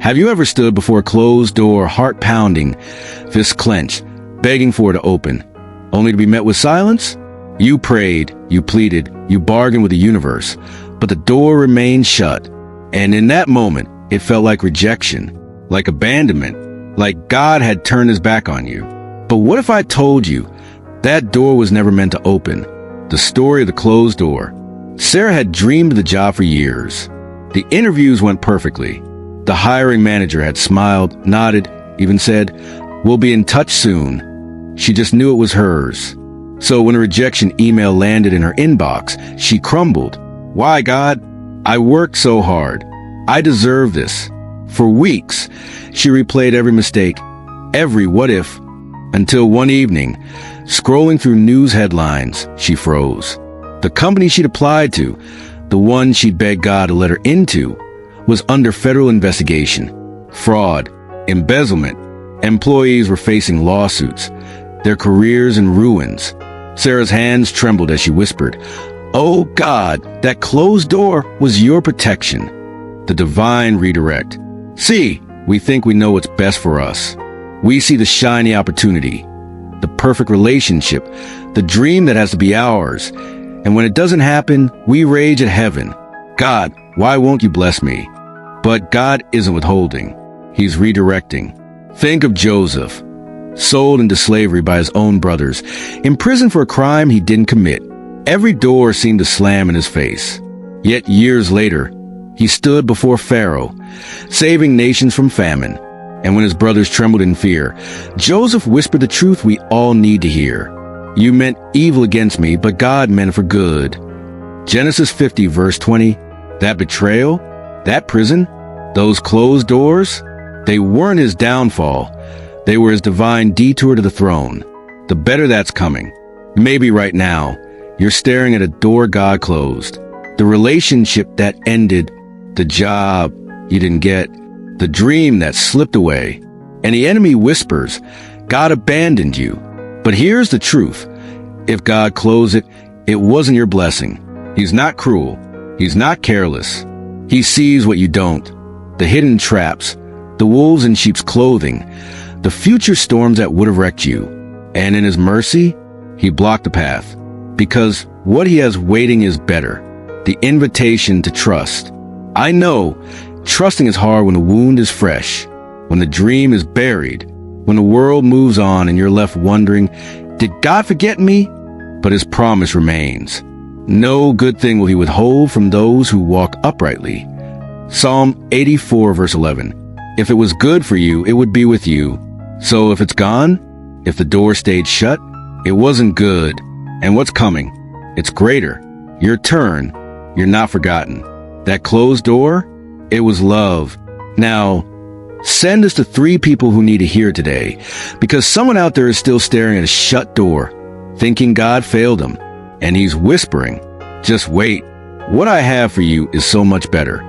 Have you ever stood before a closed door, heart pounding, fists clenched, begging for it to open, only to be met with silence? You prayed, you pleaded, you bargained with the universe, but the door remained shut. And in that moment, it felt like rejection, like abandonment, like God had turned his back on you. But what if I told you that door was never meant to open? The story of the closed door. Sarah had dreamed of the job for years. The interviews went perfectly. The hiring manager had smiled, nodded, even said, "We'll be in touch soon." She just knew it was hers. So when a rejection email landed in her inbox, she crumbled. Why, God? I worked so hard. I deserve this. For weeks, she replayed every mistake, every what if, until one evening, scrolling through news headlines, she froze. The company she'd applied to, the one she'd begged God to let her into, was under federal investigation. Fraud, embezzlement, employees were facing lawsuits, their careers in ruins. Sarah's hands trembled as she whispered, "Oh God, that closed door was your protection." The divine redirect. See, we think we know what's best for us. We see the shiny opportunity, the perfect relationship, the dream that has to be ours. And when it doesn't happen, we rage at heaven. God, why won't you bless me? But God isn't withholding. He's redirecting. Think of Joseph, sold into slavery by his own brothers, imprisoned for a crime he didn't commit. Every door seemed to slam in his face. Yet years later, he stood before Pharaoh, saving nations from famine. And when his brothers trembled in fear, Joseph whispered the truth we all need to hear. You meant evil against me, but God meant it for good. Genesis 50, verse 20, that betrayal, that prison, those closed doors, they weren't his downfall. They were his divine detour to the throne. The better that's coming. Maybe right now, you're staring at a door God closed. The relationship that ended, the job you didn't get, the dream that slipped away. And the enemy whispers, God abandoned you. But here's the truth. If God closed it, it wasn't your blessing. He's not cruel. He's not careless. He sees what you don't. The hidden traps, the wolves in sheep's clothing, the future storms that would have wrecked you. And in his mercy, he blocked the path. Because what he has waiting is better. The invitation to trust. I know trusting is hard when the wound is fresh, when the dream is buried, when the world moves on and you're left wondering, did God forget me? But his promise remains. No good thing will he withhold from those who walk uprightly. Psalm 84, verse 11. If it was good for you, it would be with you. So if it's gone, if the door stayed shut, it wasn't good. And what's coming? It's greater. Your turn. You're not forgotten. That closed door? It was love. Now, send us to 3 people who need to hear today, because someone out there is still staring at a shut door, thinking God failed them. And he's whispering, just wait. What I have for you is so much better.